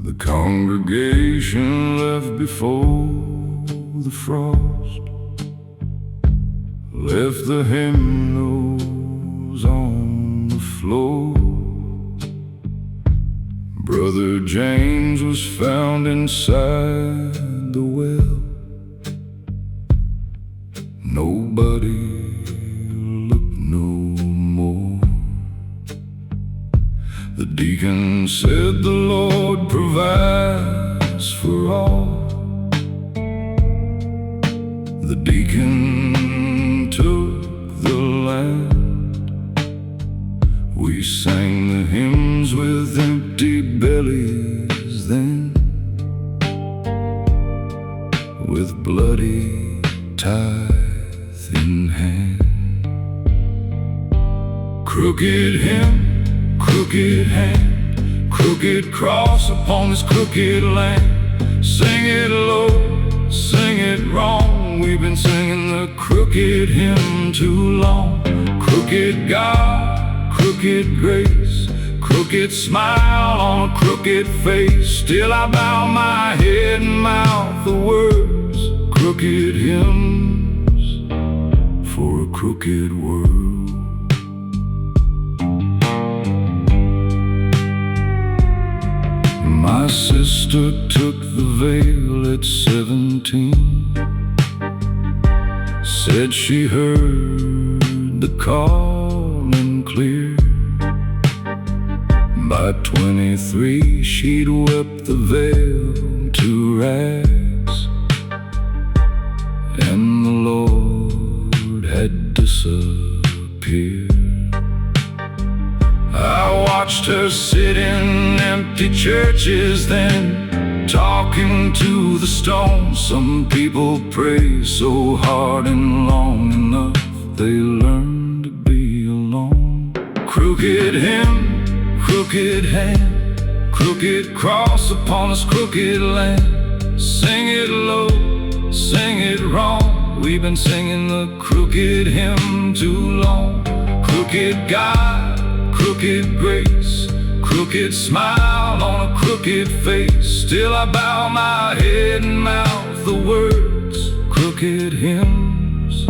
The congregation left before the frost, left the hymnals on the floor. Brother James was found inside the well. Nobody looked no more. The deacon said the Lord provides for all. The deacon took the land. We sang the hymns with empty bellies then, with bloody tithe in hand. Crooked hymn, crooked hand, crooked cross upon this crooked land. Sing it low, sing it wrong. We've been singing the crooked hymn too long. Crooked God, crooked grace, crooked smile on a crooked face. Still I bow my head and mouth the words, crooked hymns for a crooked world. My sister took the veil at 17. Said she heard the calling clear. By 23 she'd wept the veil to rags, and the Lord had disappeared. I watched her sit in empty churches then, talking to the stone. Some people pray so hard and long enough they learn to be alone. Crooked hymn, crooked hand, crooked cross upon this crooked land. Sing it low, sing it wrong. We've been singing the crooked hymn too long. Crooked God, crooked grace, crooked smile on a crooked face. Still I bow my head and mouth the words, crooked hymns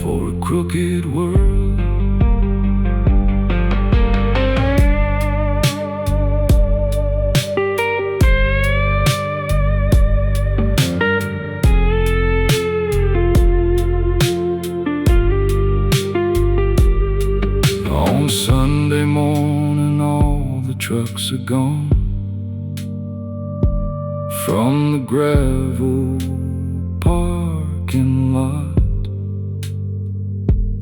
for a crooked world. Sunday morning all the trucks are gone from the gravel parking lot.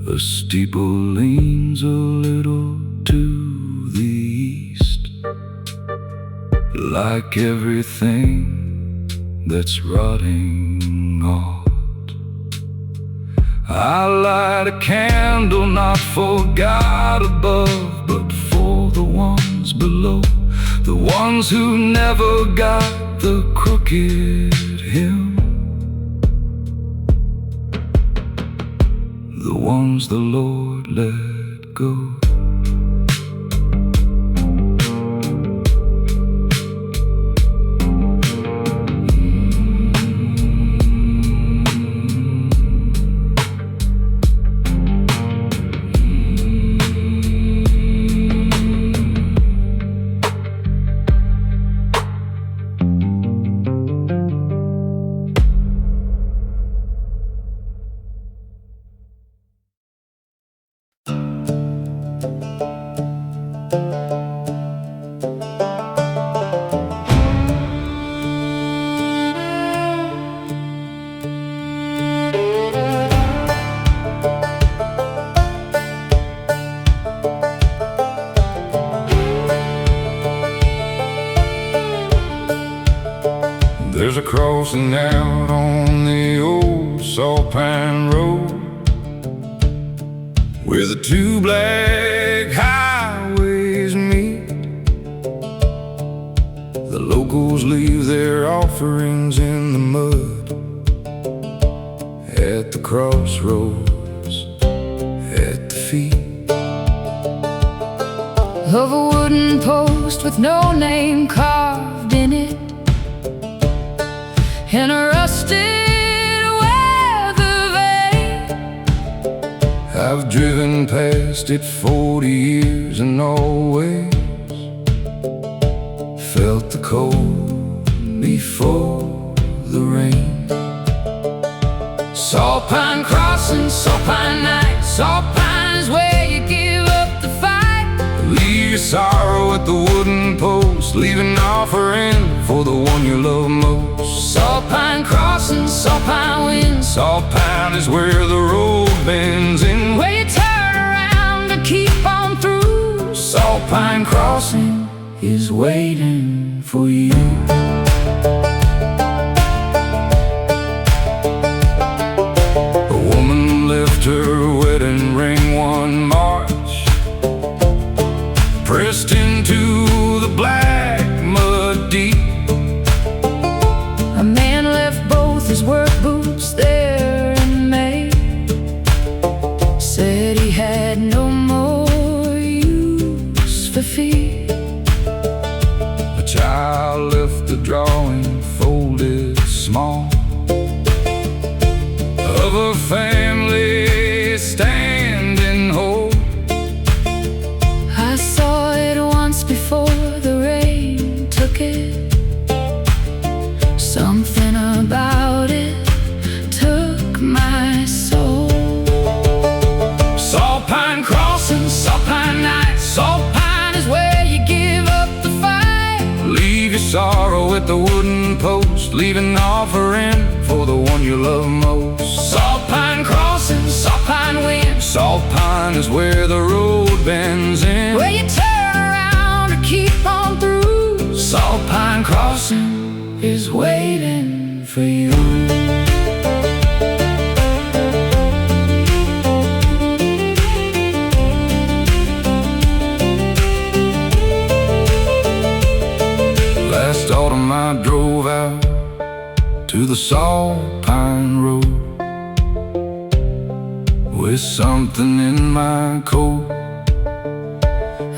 The steeple leans a little to the east, like everything that's rotting off. I light a candle not for God above, but for the ones below, the ones who never got the crooked hymn, the ones the Lord let go. There's a crossing out on the old saltpine road where the two black highways meet. The locals leave their offerings in the mud at the crossroads, at the feet of a wooden post with no name carved in a rusted weather vane. I've driven past it 40 years and always felt the cold before the rain. Saltpine crossing, saltpine night. Saltpine is where you give up the fight. Leave your sorrow at the wooden post, leave an offering for the one you love most. Saltpine crossing, saltpine wind. Saltpine is where the road bends in, where you turn around to keep on through. Saltpine crossing is waiting for you. Her wedding ring one March, pressed into the black mud deep. A man left both his work boots there in May, said he had no more use for feet. A child left the drawing folded small of a family standing whole. I saw it once before the rain took it. Something about it took my soul. Saltpine crossing, saltpine night. Saltpine is where you give up the fight. Leave your sorrow at the wooden post, leave an offering for the one you love most. Saltpine crossing, saltpine wind. Saltpine is where the road bends in, where you turn around to keep on through. Saltpine crossing is waiting for you. Last autumn I drove out to the saltpine road with something in my coat.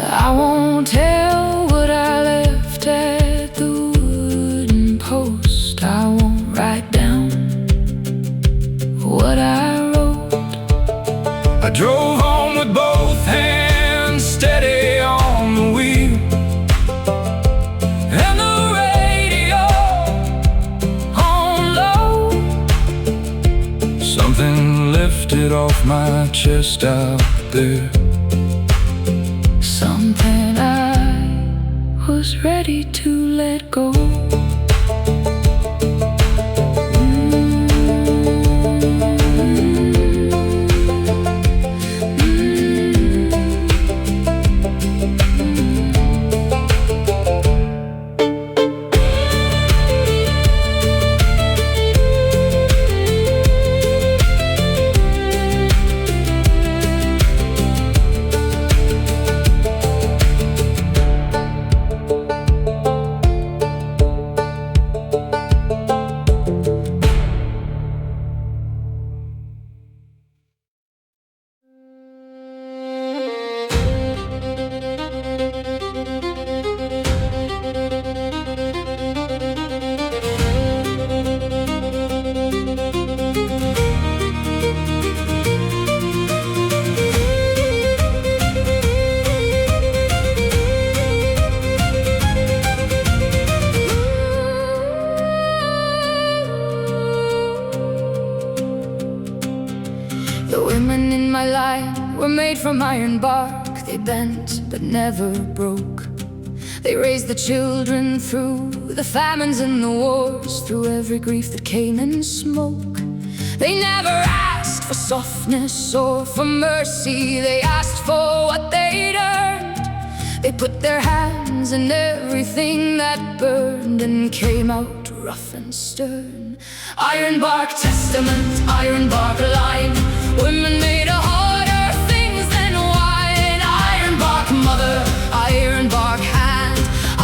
I won't tell what I left at the wooden post. I won't write down what I wrote. I drove home with both hands steady on the wheel, and the radio on low. Something lifted off my chest out there, something I was ready to let go. From ironbark, they bent but never broke. They raised the children through the famines and the wars, through every grief that came in smoke. They never asked for softness or for mercy, they asked for what they'd earned. They put their hands in everything that burned and came out rough and stern. Ironbark testament, ironbark line. Women made a harder things than wine. Ironbark mother, ironbark hand.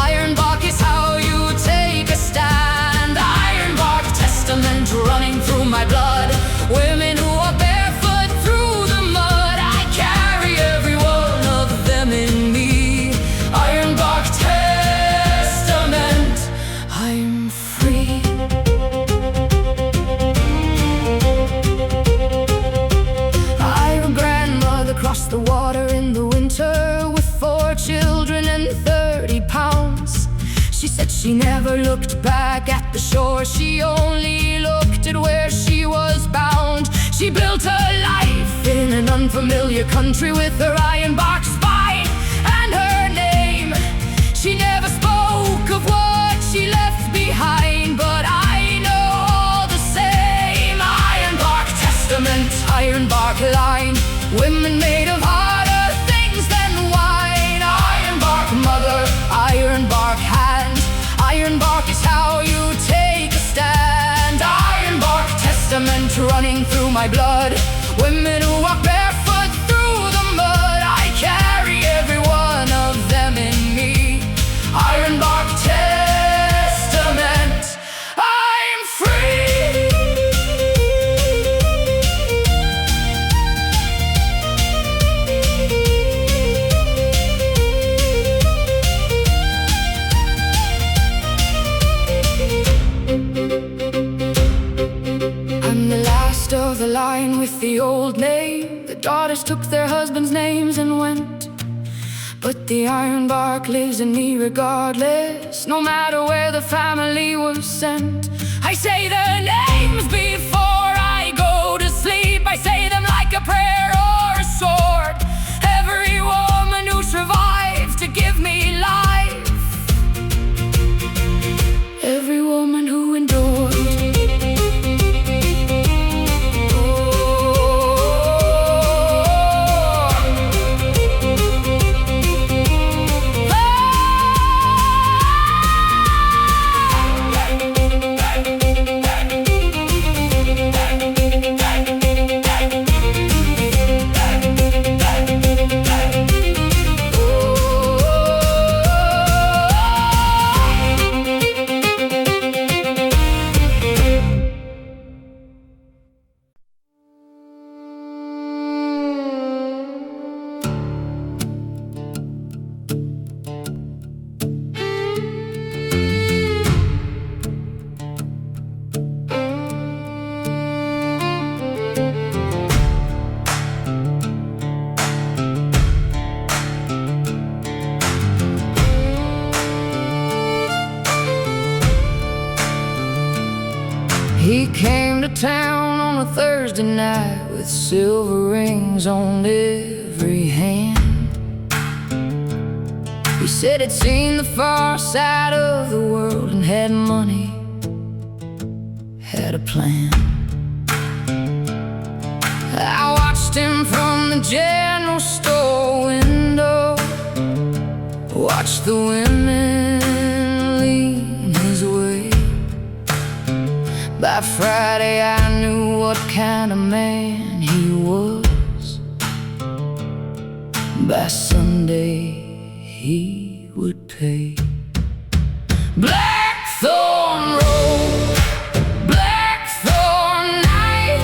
Ironbark is how you take a stand. Ironbark testament running through my blood. Women who are barefoot through the mud. I carry every one of them in me. Ironbark testament, I'm free. She said she never looked back at the shore, she only looked at where she was bound. She built her life in an unfamiliar country with her ironbark spine and her name. She never spoke of what she left behind, but I know all the same. Ironbark testament, ironbark line, women made of harder things than wine. Ironbark mother, ironbark hand, ironbark is how you take a stand. Ironbark testament running through my blood, women who walk barefoot through the mud. I carry every one of them in me. Ironbark testament, I'm free. I'm the last of the line with the old name. The daughters took their husbands' names and went, but the ironbark lives in me regardless, no matter where the family was sent. I say their names before I go to sleep. I say them like a prayer or a sword. Every woman who survived to give me life, every woman who endured. He came to town on a Thursday night with silver rings on every hand. He said he'd seen the far side of the world and had money, had a plan. I watched him from the general store window, watched the women lean his way. By Friday I knew what kind of man he was. By Sunday he would pay. Blackthorn road, blackthorn night.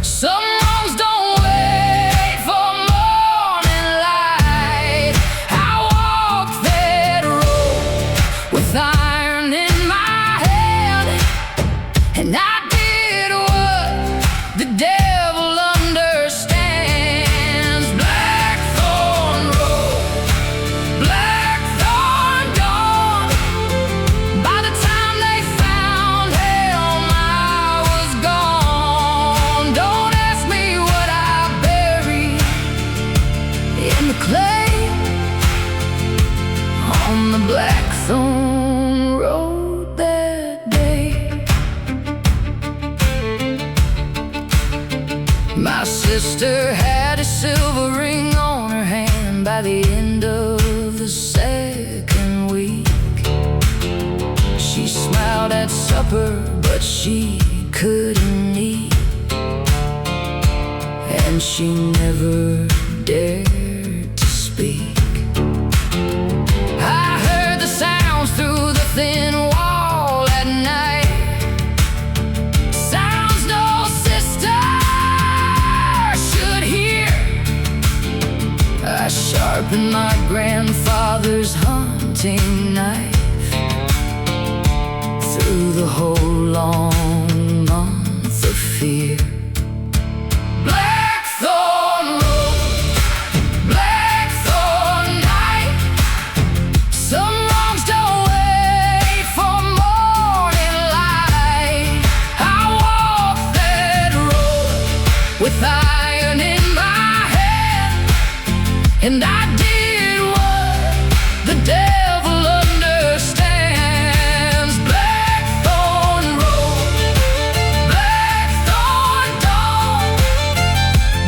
Some roads don't wait for morning light. I walked that road with iron in my hand, and I did what the devil understands. Blackthorn road, blackthorn dawn. By the time they found him, I was gone. Don't ask me what I buried in the clay on the blackthorn road that day. My sister had a silver ring on her hand by the end of the second week. She smiled at supper, but she couldn't eat, and she never dared to speak. I heard the sounds through the thin wall at night, sounds no sister should hear. I sharpened my grandfather's hunting knife through the whole long month of fear. Blackthorn road, blackthorn night. Some wrongs don't and I did what the devil understands. Blackthorn road, blackthorn dawn.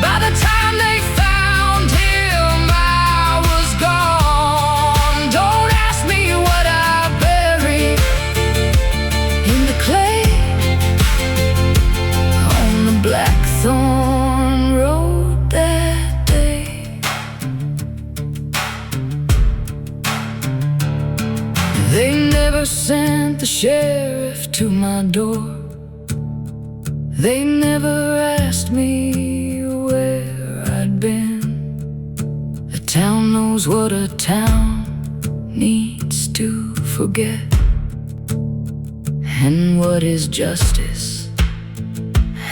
By the time they found him, I was gone. Don't ask me what I buried in the clay on the blackthorn road that day. They never sent the sheriff to my door. They never asked me where I'd been. The town knows what a town needs to forget, and what is justice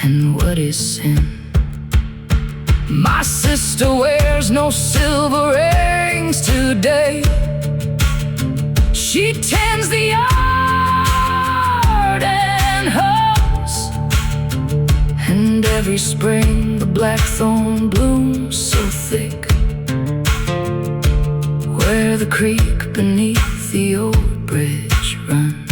and what is sin. My sister wears no silver rings today. She tends the yard and hoes, and every spring the blackthorn blooms so thick where the creek beneath the old bridge runs.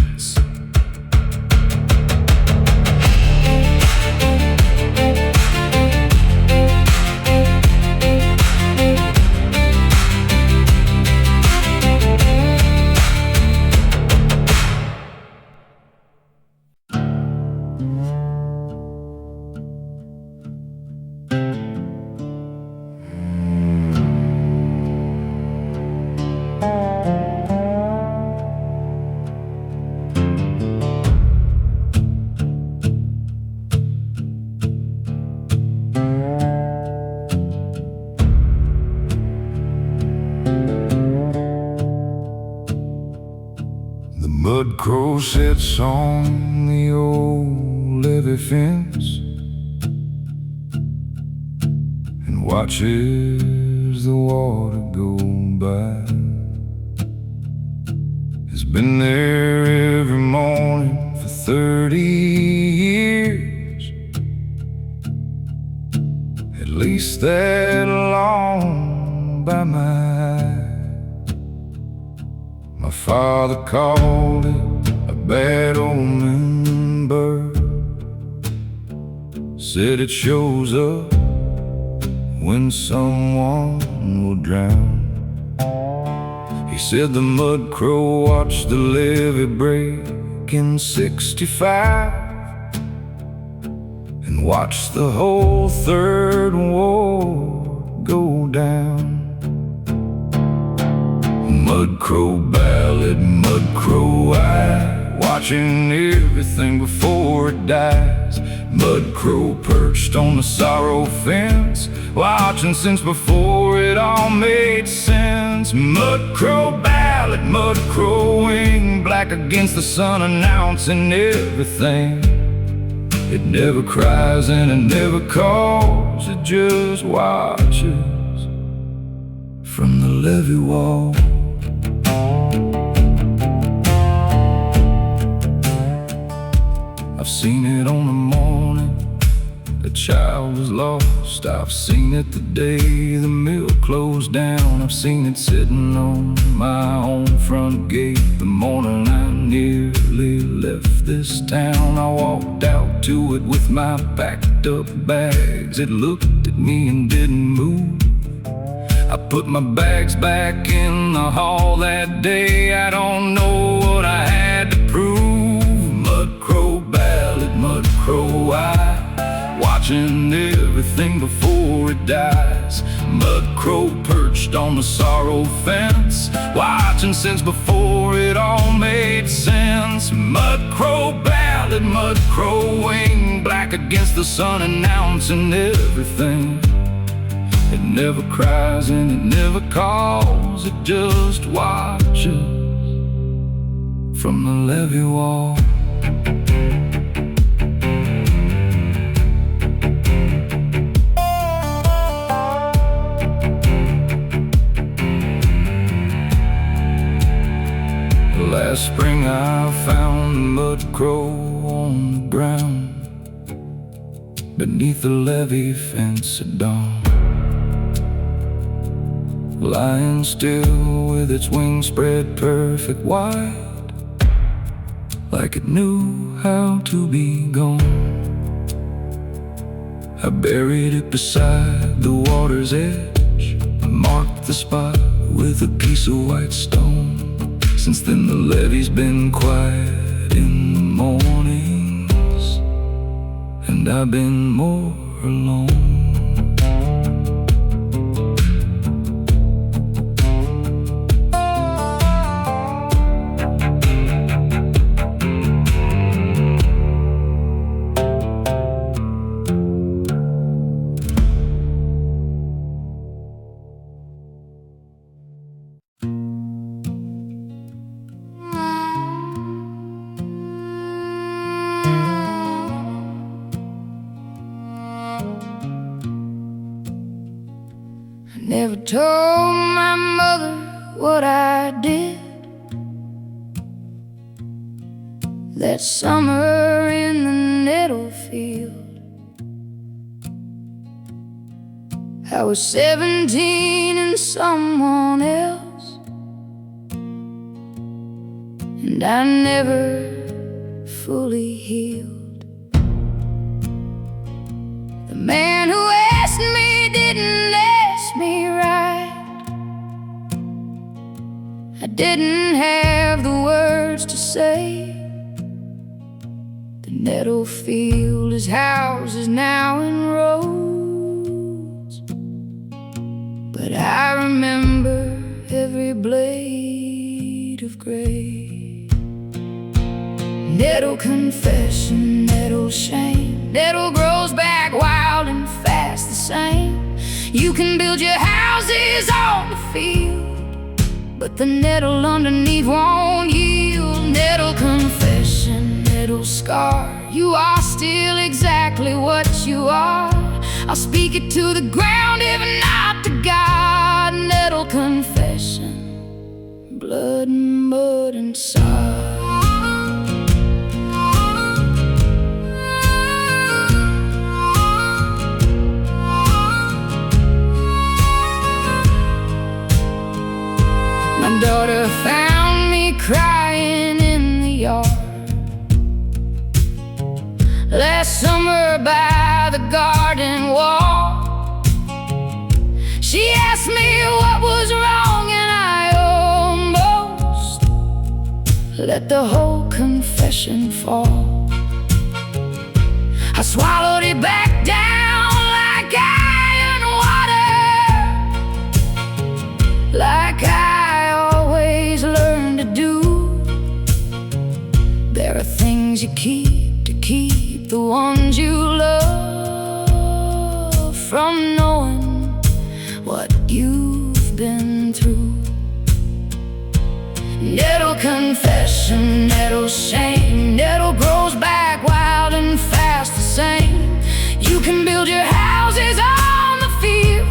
Mudcrow sits on the old levee fence and watches the water go by. He's been there every morning for 30 years, at least that long by my eye. My father called it a bad omen bird, said it shows up when someone will drown. He said the mudcrow watched the levee break in '65 and watched the whole third ward go down. Mudcrow ballad, mudcrow eye, watching everything before it dies. Mudcrow perched on the sorrow fence, watching since before it all made sense. Mudcrow ballad, mudcrow wing, black against the sun, announcing everything. It never cries and it never calls, it just watches from the levee wall. I've seen it on the morning the child was lost. I've seen it the day the mill closed down. I've seen it sitting on my own front gate the morning I nearly left this town. I walked out to it with my packed up bags. It looked at me and didn't move. I put my bags back in the hall that day. I don't know what I had to prove. Mudcrow ballad, mudcrow eye, watching everything before it dies. Mudcrow perched on the sorrow fence, watching since before it all made sense. Mudcrow ballad, mudcrow wing, black against the sun, announcing everything. It never cries and it never calls, it just watches from the levee wall. Last spring I found the mudcrow on the ground beneath the levee fence at dawn. lying still with its wings spread perfect wide, like it knew how to be gone. I buried it beside the water's edge, marked the spot with a piece of white stone. Since then the levee's been quiet in the mornings, and I've been more alone. Never told my mother what I did that summer in the nettle field. I was 17 and someone else, and I never fully healed. The man who asked me didn't ask me right. I didn't have the words to say. The nettle field is houses now in rows, but I remember every blade of gray. Nettle confession, nettle shame, nettle grows back wild and fast the same. You can build your houses on the field, but the nettle underneath won't yield. Nettle confession, nettle scar, you are still exactly what you are. I'll speak it to the ground, if not to God. Nettle confession, blood and mud and sod. My daughter found me crying in the yard last summer by the garden wall. She asked me what was wrong, and I almost let the whole confession fall. I swallowed it back down like iron water, like I always learned to do. There are things you keep to keep the ones you love from knowing what you've been through. Nettle confession, nettle shame, nettle grows back wild and fast the same. You can build your houses on the field,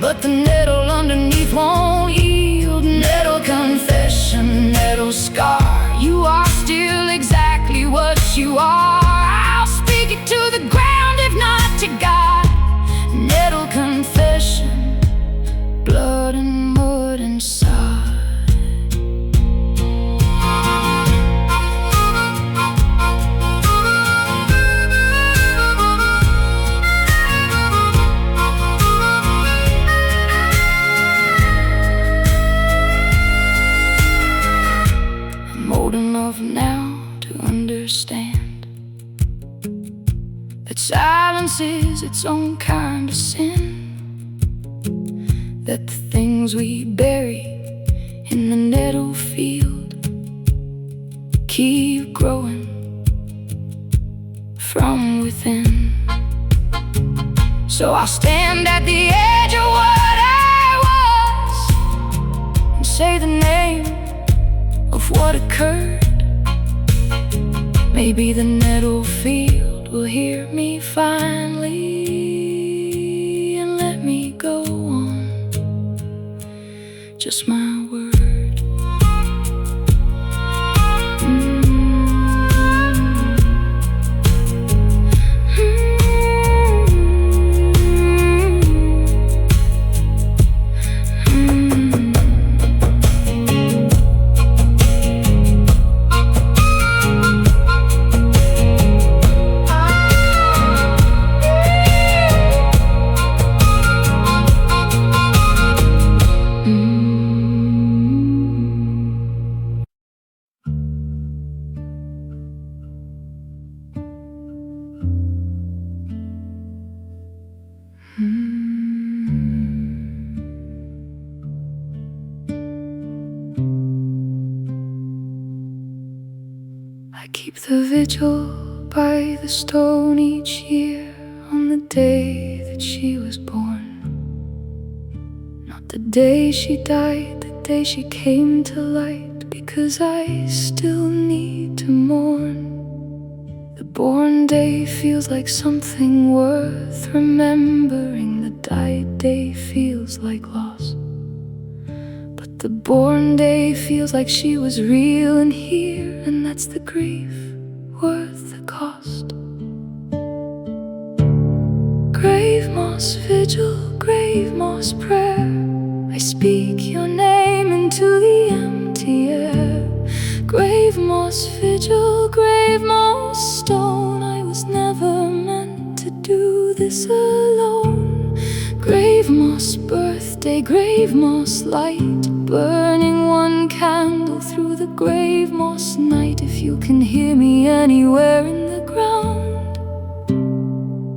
but the nettle underneath won't yield. Nettle confession, nettle scar, you are still exactly what you are. I'll speak it to the ground, if not to God. Nettle confession, blood and mud and sod. I'm old enough now to understand that silence is its own kind of sin, that the things we bury in the nettle field keep growing from within. So I'll stand at the edge of what I was and say the name of what occurred. Maybe the nettle field will hear me finally and let me go on. Just my word. keep the vigil by the stone each year on the day that she was born. Not the day she died, the day she came to light, because I still need to mourn. The born day feels like something worth remembering. The died day feels like loss. But the born day feels like she was real and here, and that's the grief worth the cost. Grave moss vigil, grave moss prayer, I speak your name into the empty air. Grave moss vigil, grave moss stone, I was never meant to do this alone. Grave moss birthday, grave moss light, burning one candle through the grave moss night. If you can hear me anywhere in the ground,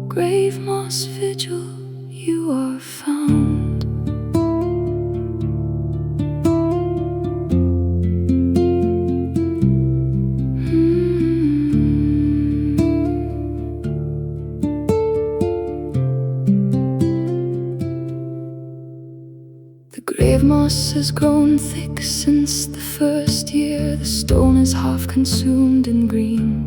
grave moss vigil, you are found. Grave moss has grown thick since the first year. The stone is half consumed in green.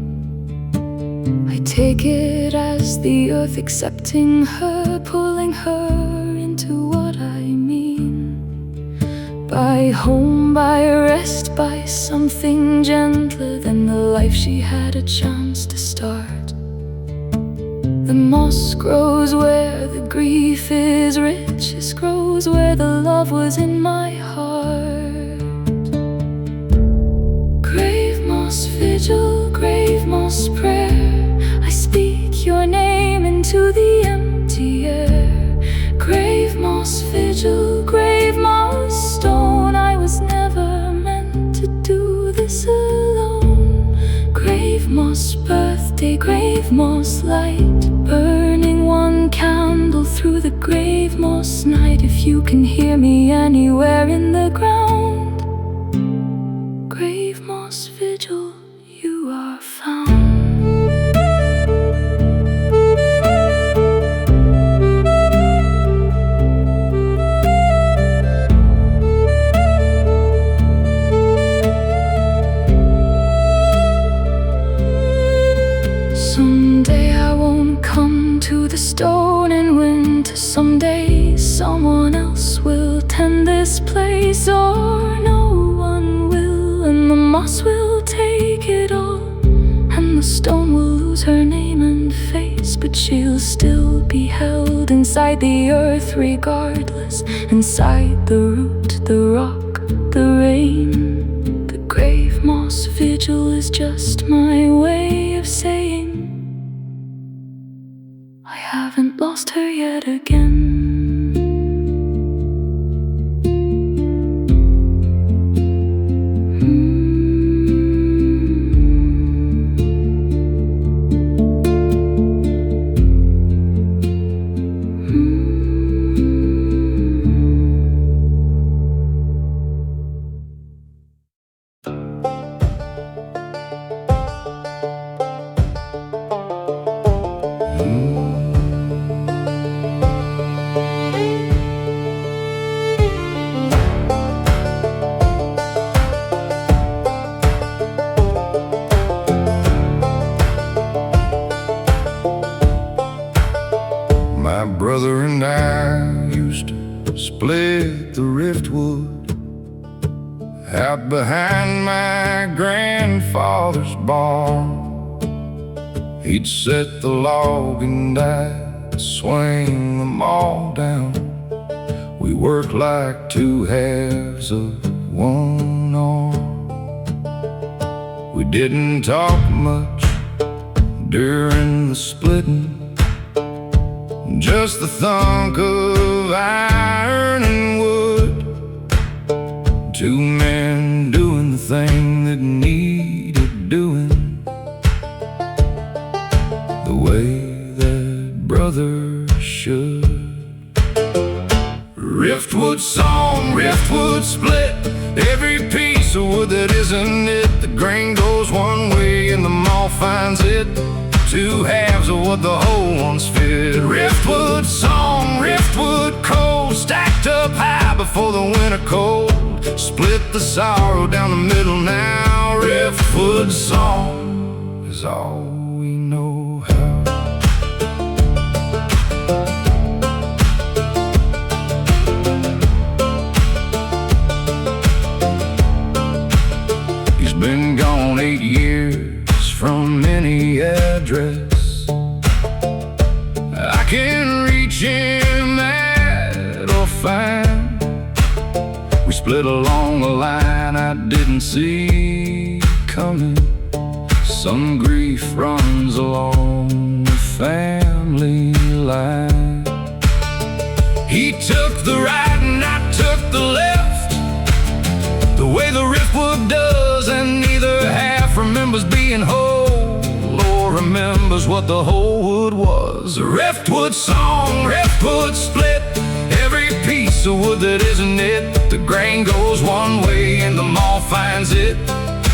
I take it as the earth accepting her, pulling her into what I mean. By home, by rest, by something gentler than the life she had a chance to start. The moss grows where the grief is richest, grows where the love was in my heart. Grave moss vigil, grave moss prayer, I speak your name into the empty air. Grave moss vigil, grave moss stone, I was never meant to do this alone. Grave moss birthday, grave moss light, burning one candle through the grave moss night. If you can hear me anywhere in the ground, grave moss vigil, you are found. Someday I won't come to the stone in winter. Someday someone else will tend this place, or no one will, and the moss will take it all, and the stone will lose her name and face, but she'll still be held inside the earth regardless, inside the root, the rock, the rain. The grave moss vigil is just my way of saying I haven't lost her yet again. My brother and I used to split the riftwood out behind my grandfather's barn. He'd set the log and I'd swing them all down. We worked like two halves of one arm. We didn't talk much during the splitting, just the thunk of iron and wood. Two men doing the thing that needed doing, the way that brothers should. Riftwood sawn, riftwood split, every piece of wood that isn't it. The grain goes one way and the finds it. Two halves of what the whole one's fit. Riftwood song, riftwood cold, stacked up high before the winter cold. Split the sorrow down the middle now. Riftwood song is all we know how. He's been gone 8 years from any address. I can reach him at or find. We split along a line I didn't see coming. Some grief runs along the family line. He took the right and I took the left, the way the riftwood does, and neither half remembers being whole or remembers what the whole wood was. A riftwood song, riftwood split, every piece of wood that isn't it. The grain goes one way and the maw finds it.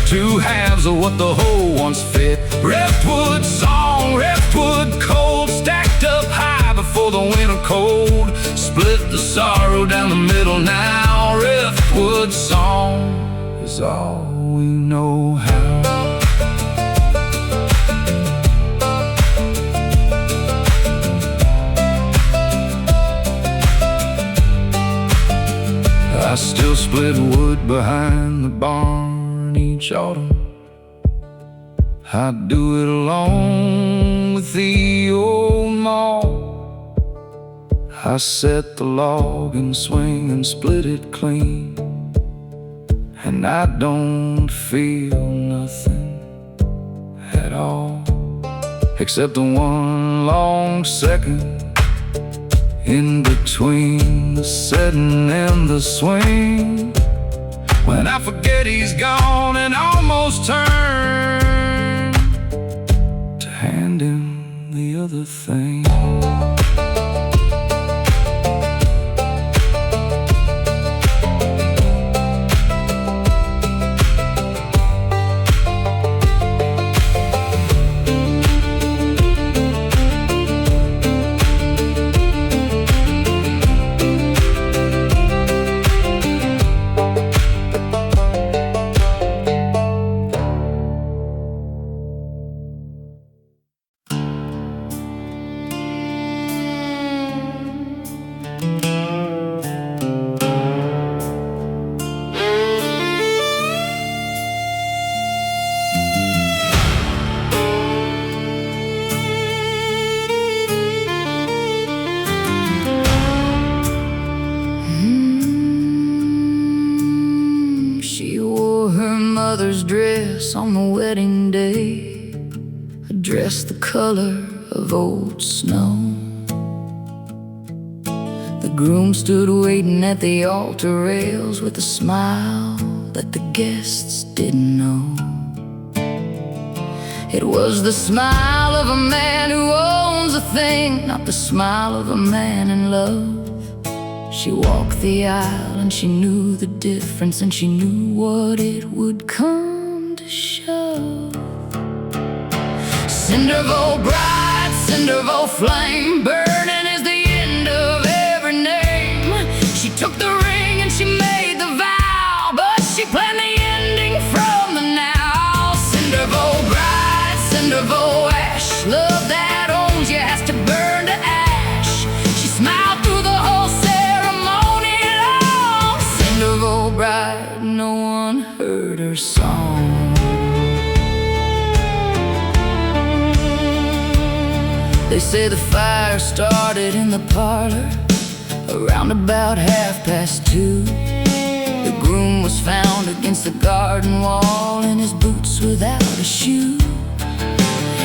Two halves of what the whole once fit. Riftwood song, riftwood cold, stacked up high before the winter cold. Split the sorrow down the middle now. Riftwood song is all we know how. I still split wood behind the barn each autumn. I do it along with the old maw. I set the log and swing and split it clean, and I don't feel nothing at all, except the one long second in between the setting and the swing, when I forget he's gone and almost turn to hand him the other thing. Mother's dress on the wedding day, a dress the color of old snow. The groom stood waiting at the altar rails with a smile that the guests didn't know. It was the smile of a man who owns a thing, not the smile of a man in love. She walked the aisle and she knew the difference, and she knew what it would come to show. Cindervow bride, cindervow flame, burning is the end of every name. She took the ring and she made the vow, but she planned the ending from the now. Cindervow bride, cindervow ash, love that owns you has to burn to ash. She smiled through the whole ceremony long. Cindervow bride, no one heard her song. They say the fire started in the parlor around about 2:30. The groom was found against the garden wall in his boots without a shoe.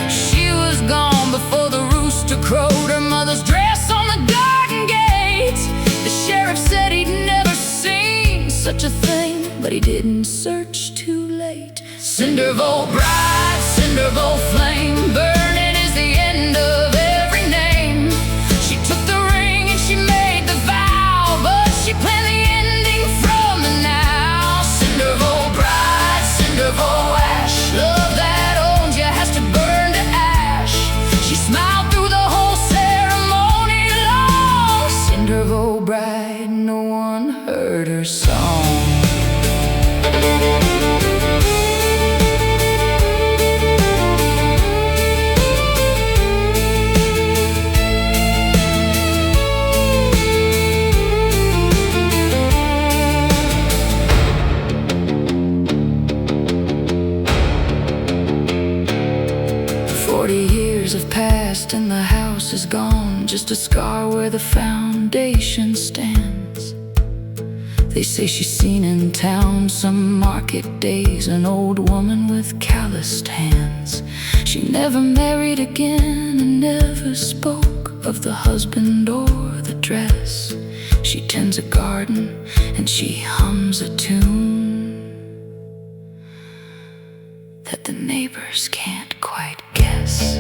She was gone before the rooster crowed, her mother's dress on the garden gate. The sheriff said he'd never seen such a thing, but he didn't search too late. Cindervow bride, cindervow flame, burning is the end of every name. She took the ring and she made the vow, but she planned the ending from the now. Cindervow bride, cindervow ash, love that owns you has to years have passed and the house is gone, just a scar where the foundation stands. They say she's seen in town some market days, an old woman with calloused hands. She never married again and never spoke of the husband or the dress. She tends a garden and she hums a tune that the neighbors can't quite guess.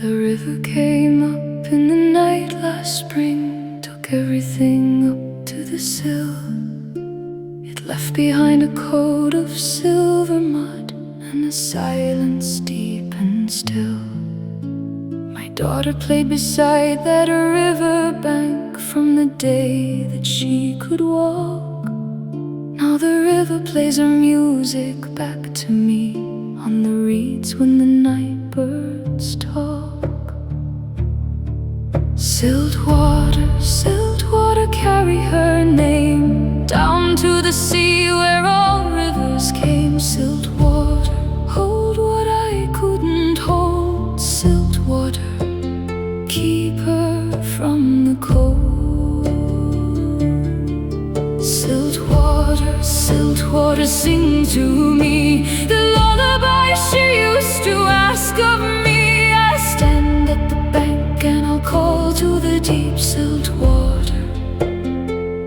The river came up in the night last spring, took everything up to the sill. It left behind a coat of silver mud and a silence deep and still. My daughter played beside that river bank from the day that she could walk. Now the river plays her music back to me on the reeds when the night birds talk. Siltwater, siltwater, carry her name down to the sea where all rivers came. Siltwater, hold what I couldn't hold. Siltwater, keep her from the cold. Siltwater, siltwater, sing to me the lullaby she used to ask of me. I stand at the bank and I'll call to the deep. Siltwater,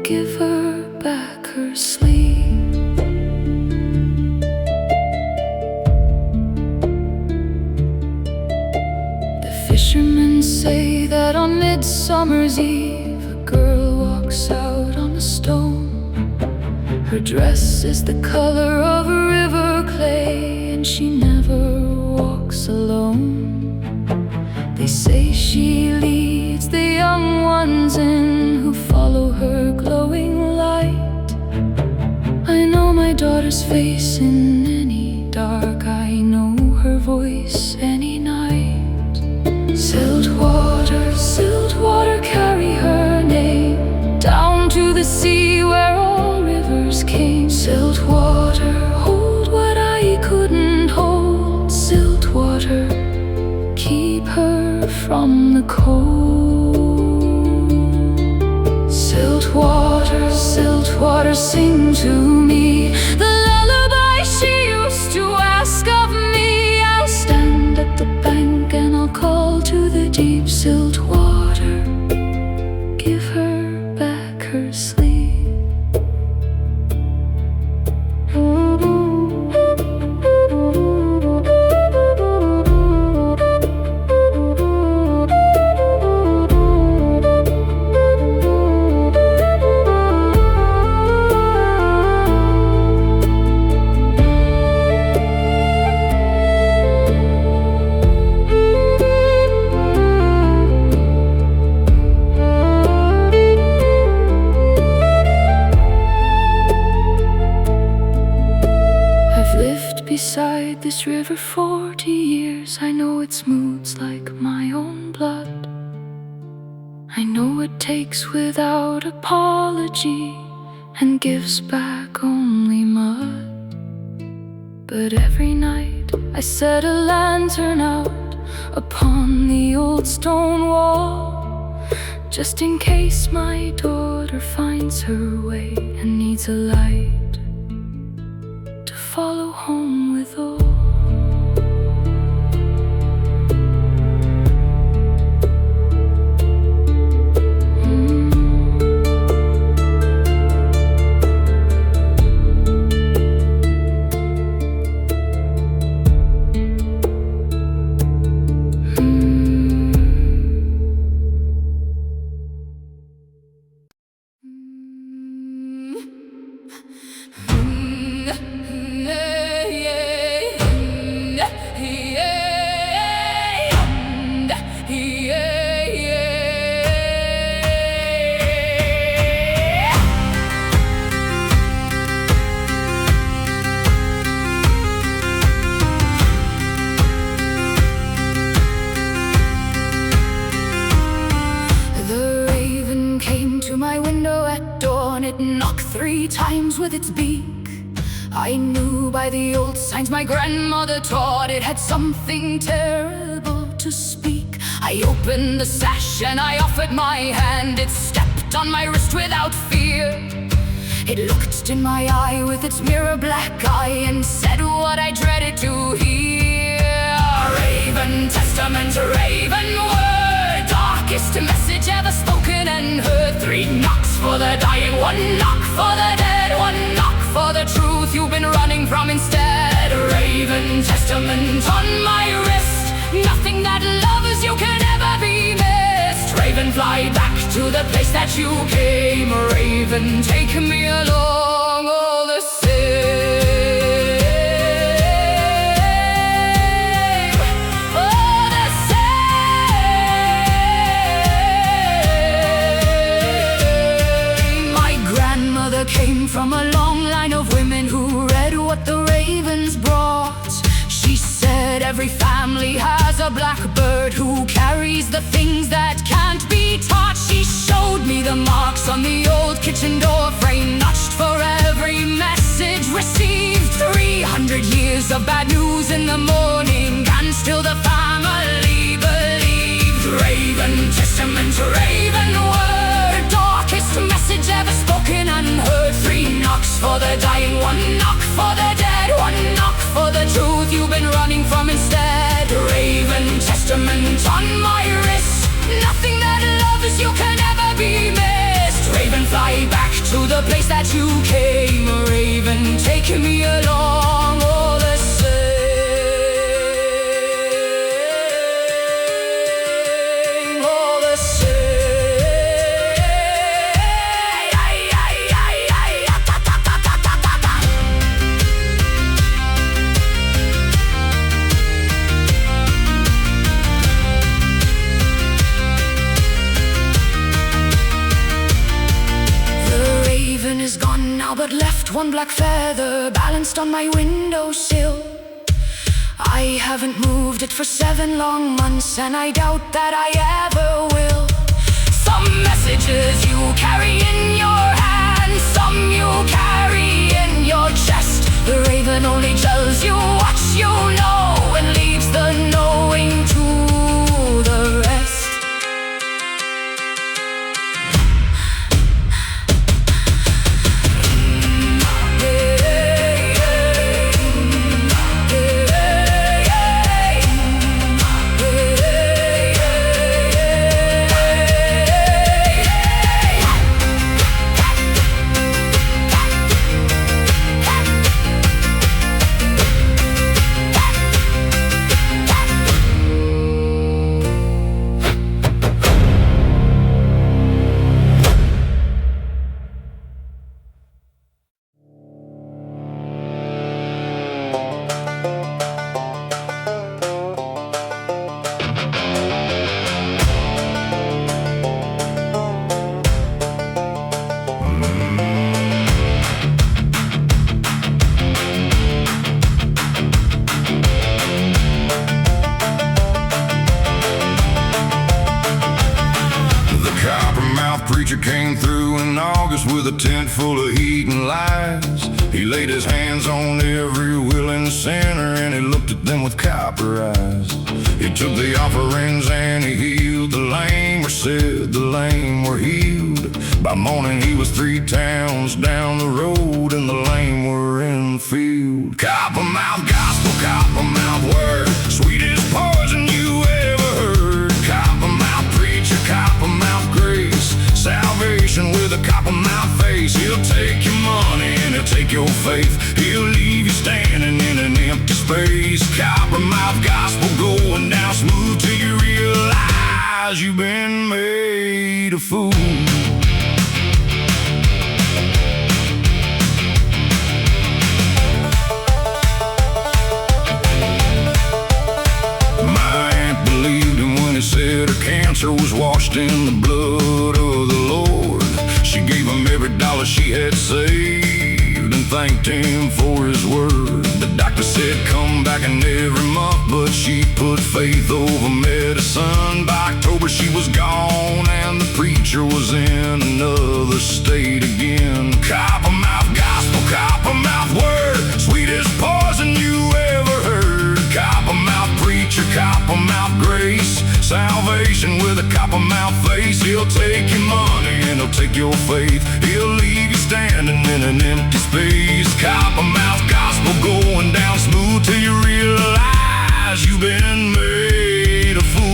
give her back her sleep. The fishermen say that on Midsummer's Eve a girl walks out on a stone. Her dress is the color of a river clay, and she never walks alone. They say she leads the young ones in who follow her glowing light. I know my daughter's face in any dark, I know her voice any night. Siltwater, siltwater, carry her name down to the sea where all rivers came. Siltwater, hold what I couldn't hold. Siltwater, keep her from the cold. Siltwater, siltwater, sing to me the lullaby she used to ask of me. I'll stand at the bank and I'll call to the deep. Siltwater, give her back her sleep. Beside this river 40 years, I know its moods like my own blood. I know it takes without apology and gives back only mud. But every night I set a lantern out upon the old stone wall, just in case my daughter finds her way and needs a light to follow home with all. it knock 3 times with its beak. I knew by the old signs my grandmother taught it had something terrible to speak. I opened the sash and I offered my hand. It stepped on my wrist without fear. It looked in my eye with its mirror black eye and said what I dreaded to hear. Raven testament, raven word, darkest message ever spoken and heard. 3 knocks for the dying, 1 knock for the dead, 1 knock for the truth you've been running from instead. Raven testament on my wrist, nothing that lovers you can ever be missed. Raven, fly back to the place that you came. Raven, take me along all the same. All the same. My grandmother came from a long line of women who read what the ravens brought. She said every family has a blackbird who carries the things that can't be taught. She showed me the marks on the old kitchen door frame, notched for every message received. 300 years of bad news in the morning, and still the family believed. Raven testament, raven word, darkest message ever spoken and heard. 3 knocks for the dying, 1 knock for the dead, 1 knock for the truth you've been running from instead. Raven testament on my wrist, nothing that lovers you can ever be missed. Raven, fly back to the place that you came. Raven, take me along all the same, all the same. Is gone now, but left 1 black feather balanced on my windowsill. I haven't moved it for 7 long months, and I doubt that I ever will. Some messages you carry in your hand, some you carry in your chest. The raven only tells you what you know and leaves the knowing to the rest. Came through in August with a tent full of heat and lights. He laid his hands on every willing sinner, and he looked at them with copper eyes. He took the offerings and he healed the lame, or said the lame were healed. By morning he was 3 towns down the road, and the lame were in the field. Coppermouth gospel, coppermouth word, sweetest poison you ever heard. Coppermouth preacher, coppermouth grace, salvation with a coppermouth face. He'll take your money and he'll take your faith. He'll leave you standing in an empty space. Coppermouth gospel going down smooth till you realize you've been made a fool. My aunt believed him when he said her cancer was washed in the blood of the Lord. She gave him every dollar she had saved and thanked him for his word. The doctor said come back in every month, but she put faith over medicine. By October she was gone, and the preacher preacher was in another state again. Coppermouth gospel, coppermouth word, sweetest poison you ever heard. Coppermouth preacher, coppermouth grace, salvation with a coppermouth face. He'll take your money and he'll take your faith. He'll leave you standing in an empty space. Coppermouth gospel going down smooth till you realize you've been made a fool.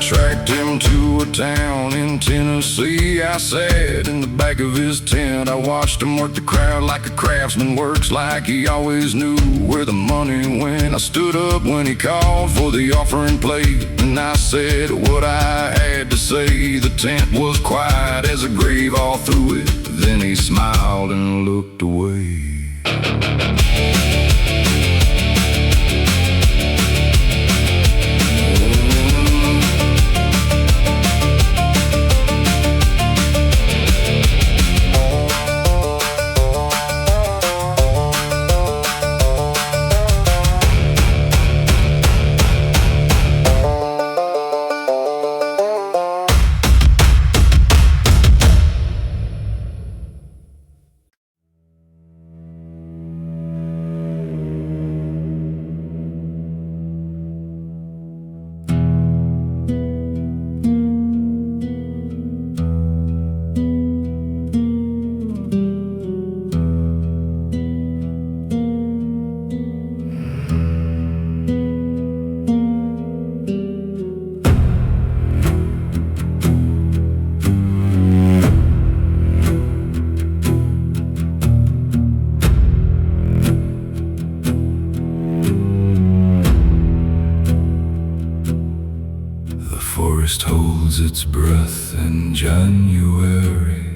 Tracked him to a town in Tennessee. I sat in the back of his tent. I watched him work the crowd like a craftsman works, like he always knew where the money went. I stood up when he called for the offering plate, and I said what I had to say. The tent was quiet as a grave all through it. Then he smiled and looked away. Holds its breath in January,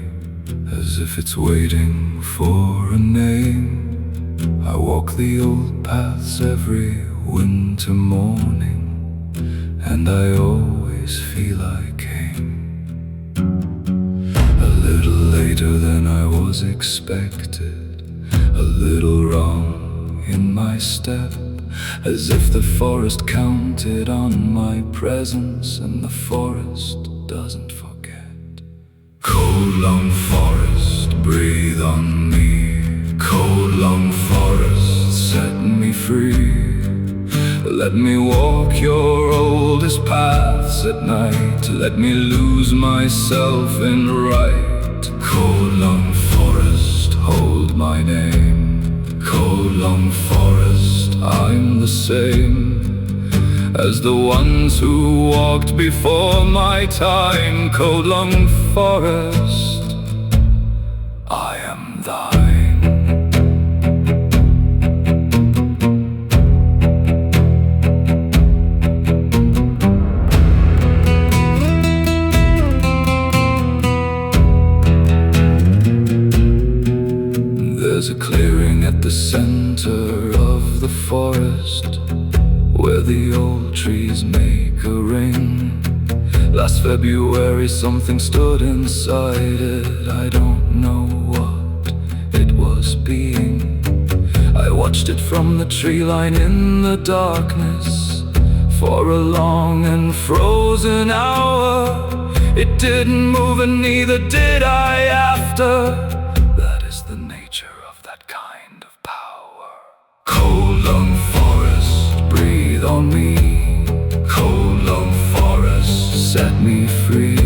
as if it's waiting for a name. I walk the old paths every winter morning, and I always feel I came a little later than I was expected, a little wrong in my step, as if the forest counted on my presence, and the forest doesn't forget. Coldlung forest, breathe on me. Coldlung forest, set me free. Let me walk your oldest paths at night. Let me lose myself in right. Coldlung forest, hold my name. Coldlung forest, I'm the same as the ones who walked before my time. Coldlung forest, I am thine. There's a clearing at the center of the forest, where the old trees make a ring. Last February something stood inside it. I don't know what it was being. I watched it from the tree line in the darkness for a long and frozen hour. It didn't move and neither did I after. That is the nature of that kind of power. Coldlung forest, breathe on me. Coldlung forest, set me free.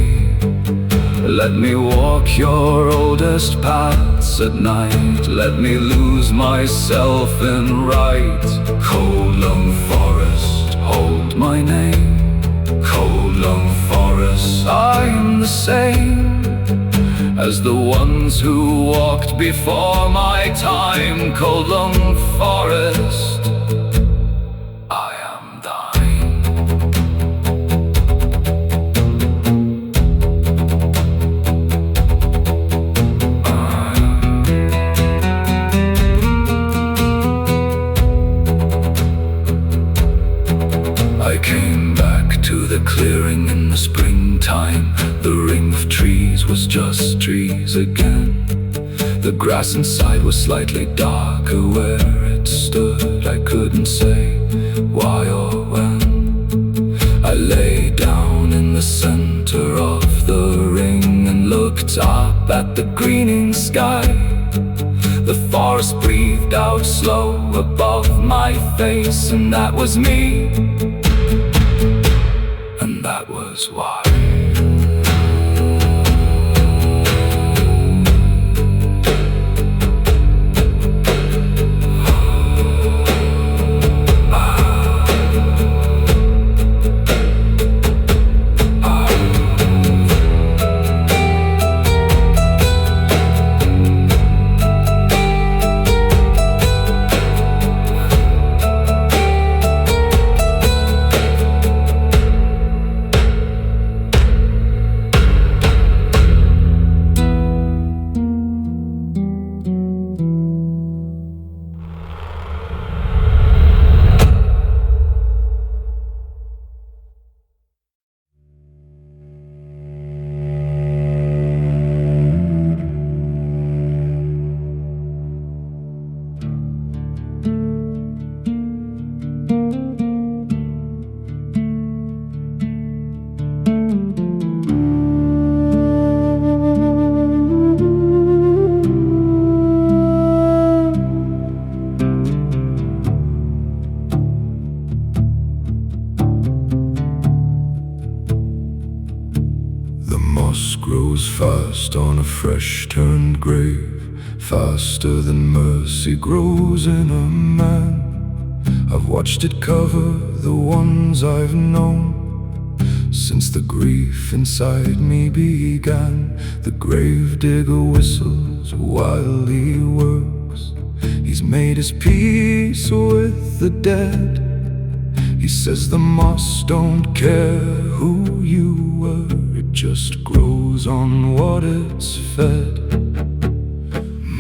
Let me walk your oldest paths at night. Let me lose myself in right. Coldlung forest, hold my name. Coldlung forest, I'm the same as the ones who walked before my time. Coldlung forest, I am thine. I came back to the clearing in the springtime. The ring of trees was just trees again. The grass inside was slightly darker where it stood. I couldn't say why or when. I lay down in the center of the ring and looked up at the greening sky. The forest breathed out slow above my face, and that was me, and that was why. Fast on a fresh-turned grave, faster than mercy grows in a man. I've watched it cover the ones I've known since the grief inside me began. The gravedigger whistles while he works. He's made his peace with the dead. He says the moss don't care who you were, it just grows on what it's fed.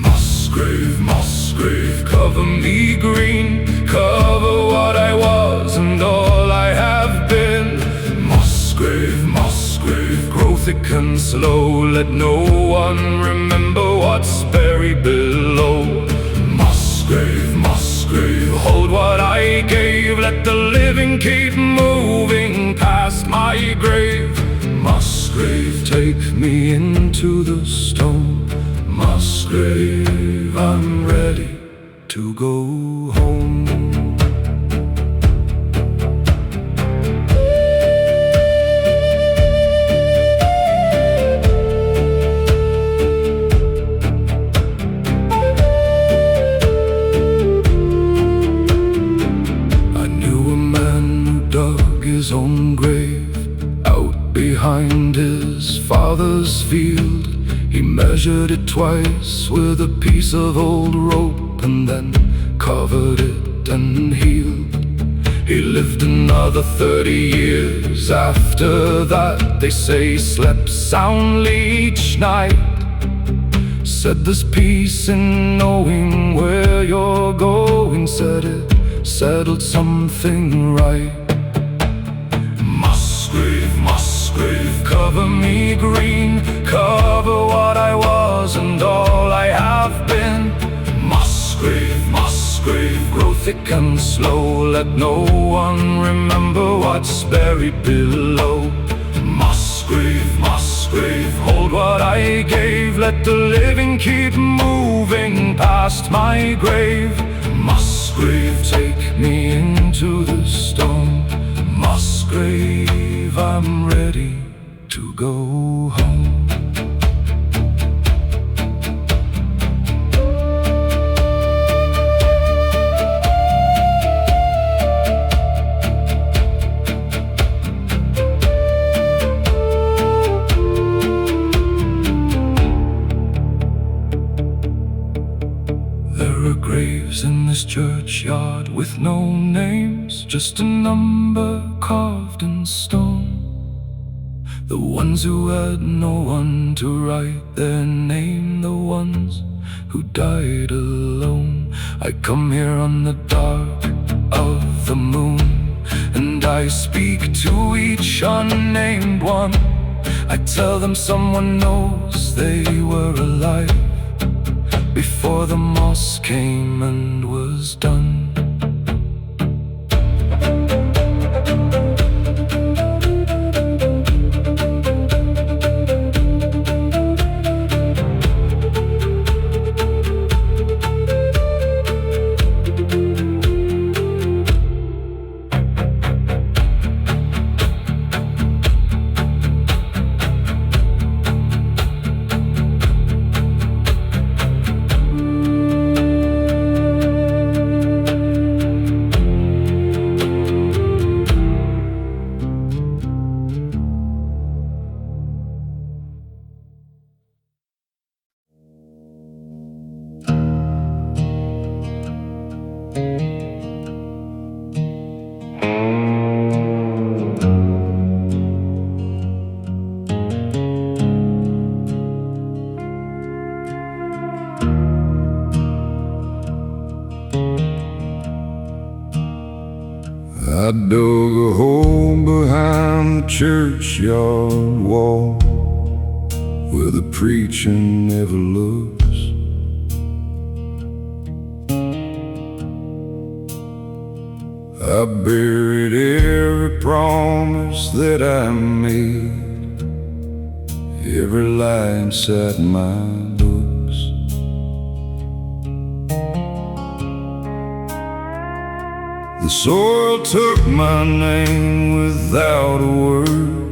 Mossgrave, mossgrave, cover me green, cover what I was and all I have been. Mossgrave, mossgrave, grow thick and slow, let no one remember what's buried below. Mossgrave, mossgrave, hold what I gave, let the living keep moving past my grave. Mossgrave, take me into the stone. Mossgrave, I'm ready to go home. His own grave out behind his father's field. He measured it twice with a piece of old rope and then covered it and healed. He lived another 30 years after that. They say he slept soundly each night. Said there's peace in knowing where you're going. Said it settled something right. Mossgrave, cover me green, cover what I was and all I have been. Mossgrave, mossgrave, grow thick and slow, let no one remember what's buried below. Mossgrave, mossgrave, hold what I gave, let the living keep moving past my grave. Mossgrave, take me into the stone. Mossgrave, I'm ready to go home. There are graves in this churchyard with no names, just a number carved in stone. The ones who had no one to write their name, the ones who died alone. I come here on the dark of the moon, and I speak to each unnamed one. I tell them someone knows they were alive before the moss came and was done. I dug a hole behind the churchyard wall where the preacher never looks. I buried every promise that I made, every lie inside my books. The soil took my name without a word.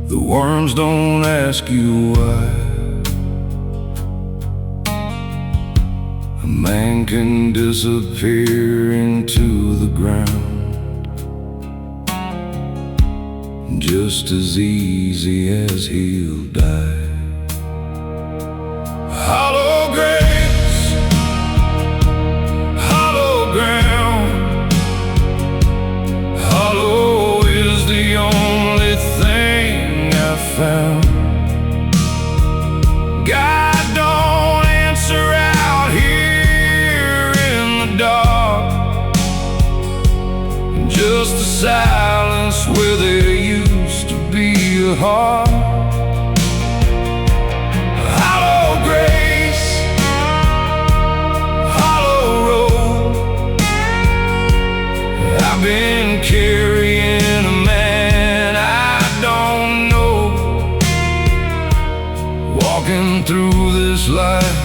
The worms don't ask you why. A man can disappear into the ground just as easy as he'll die. Hollow graves, hollow ground, hollow is the only thing I found. God don't answer out here in the dark, just the silence where there used to be a heart. Hollow grace, hollow road, I've been carrying a man I don't know, walking through this life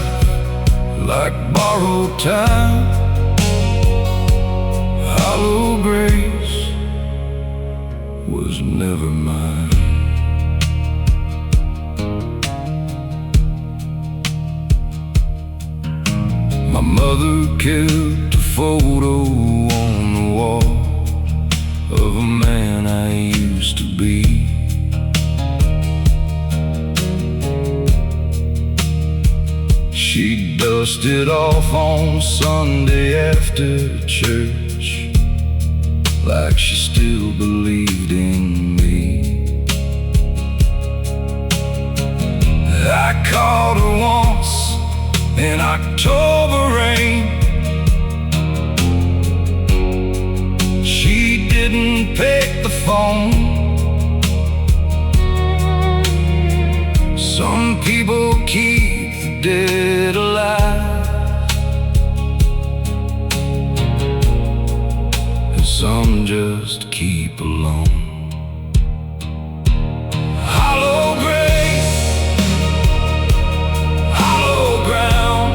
like borrowed time. Hollow grace was never mine. My mother kept a photo on the wall of a man I used to be. She dusted off on Sunday after church like she still believed in me. I called her once in October rain. She didn't pick the phone. Some people keep the dead alive, and some just keep alone. Hollow grace, hollow ground,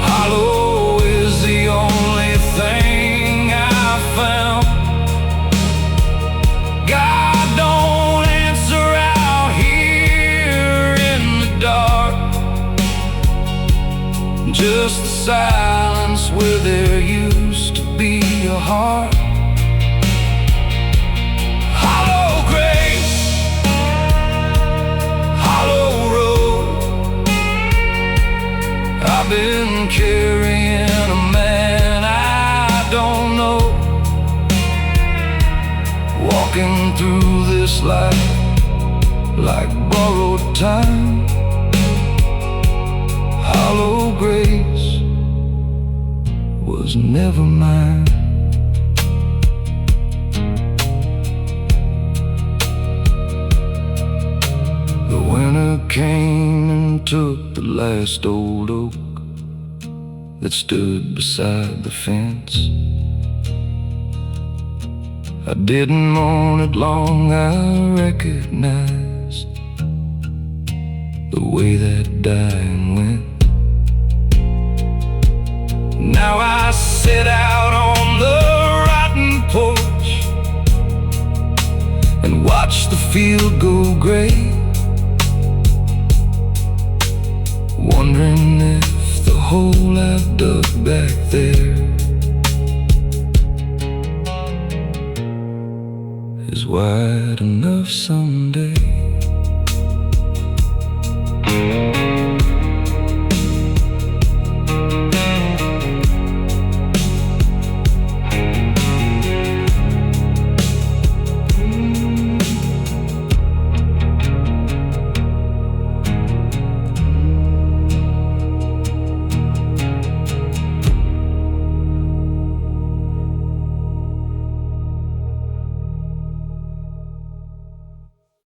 hollow is the only thing I found. God don't answer out here in the dark, just the silence where there used to be a heart. Hollow grace, hollow road, I've been carrying a man I don't know, walking through this life like borrowed time. Hollow grace was never mine. took the last old oak that stood beside the fence. I didn't mourn it long, I recognized the way that dying went. Now I sit out on the rotten porch and watch the field go gray, wondering if the hole I've dug back there is wide enough someday.